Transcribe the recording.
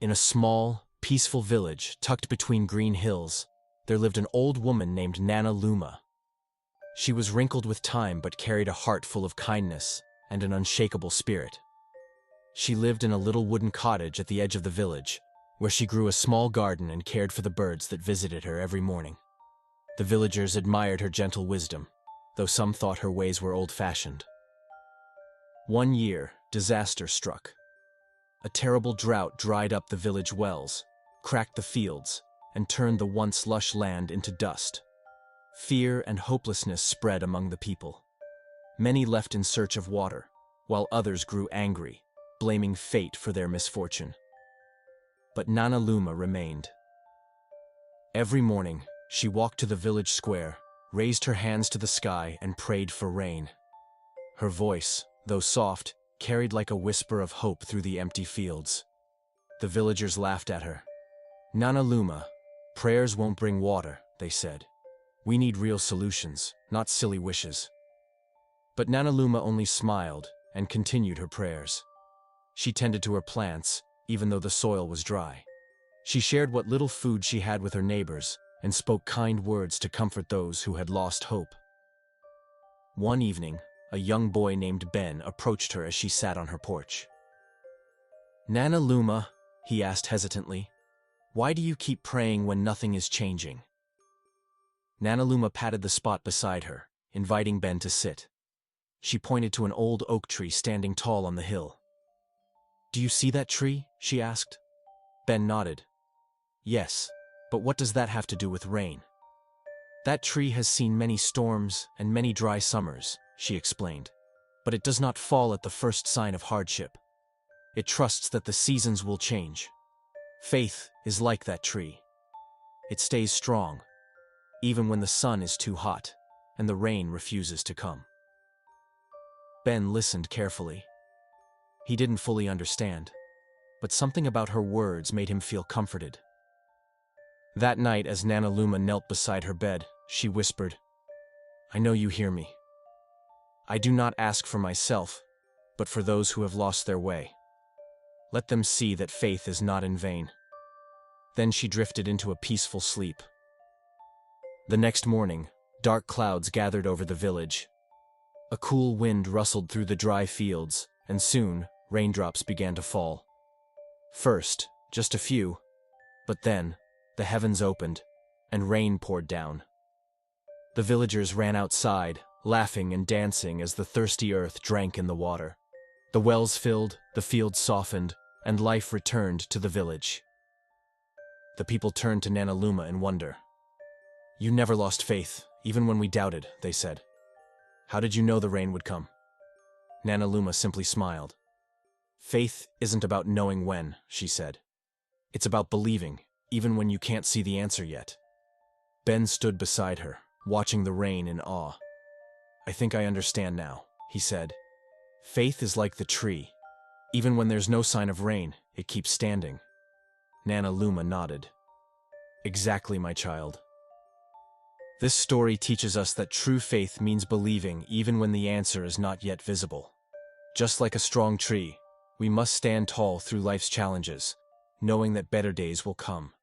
In a small, peaceful village tucked between green hills, there lived an old woman named Nana Luma. She was wrinkled with time but carried a heart full of kindness and an unshakable spirit. She lived in a little wooden cottage at the edge of the village, where she grew a small garden and cared for the birds that visited her every morning. The villagers admired her gentle wisdom, though some thought her ways were old-fashioned. One year, disaster struck. A terrible drought dried up the village wells, cracked the fields, and turned the once lush land into dust. Fear and hopelessness spread among the people. Many left in search of water, while others grew angry, blaming fate for their misfortune. But Nana Luma remained. Every morning, she walked to the village square, raised her hands to the sky, and prayed for rain. Her voice, though soft, carried like a whisper of hope through the empty fields. The villagers laughed at her. "Nana Luma, prayers won't bring water," they said. "We need real solutions, not silly wishes." But Nana Luma only smiled and continued her prayers. She tended to her plants, even though the soil was dry. She shared what little food she had with her neighbors and spoke kind words to comfort those who had lost hope. One evening, a young boy named Ben approached her as she sat on her porch. "Nana Luma," he asked hesitantly, "why do you keep praying when nothing is changing?" Nana Luma patted the spot beside her, inviting Ben to sit. She pointed to an old oak tree standing tall on the hill. "Do you see that tree?" she asked. Ben nodded. "Yes, but what does that have to do with rain?" "That tree has seen many storms and many dry summers," she explained, "but it does not fall at the first sign of hardship. It trusts that the seasons will change. Faith is like that tree. It stays strong, even when the sun is too hot and the rain refuses to come." Ben listened carefully. He didn't fully understand, but something about her words made him feel comforted. That night, as Nana Luma knelt beside her bed, she whispered, "I know you hear me. I do not ask for myself, but for those who have lost their way. Let them see that faith is not in vain." Then she drifted into a peaceful sleep. The next morning, dark clouds gathered over the village. A cool wind rustled through the dry fields, and soon, raindrops began to fall. First, just a few, but then, the heavens opened, and rain poured down. The villagers ran outside, laughing and dancing as the thirsty earth drank in the water. The wells filled, the fields softened, and life returned to the village. The people turned to Nana Luma in wonder. "You never lost faith, even when we doubted," they said. "How did you know the rain would come?" Nana Luma simply smiled. "Faith isn't about knowing when," she said. "It's about believing, even when you can't see the answer yet." Ben stood beside her, watching the rain in awe. "I think I understand now," he said. "Faith is like the tree. Even when there's no sign of rain, it keeps standing." Nana Luma nodded. "Exactly, my child." This story teaches us that true faith means believing even when the answer is not yet visible. Just like a strong tree, we must stand tall through life's challenges, knowing that better days will come.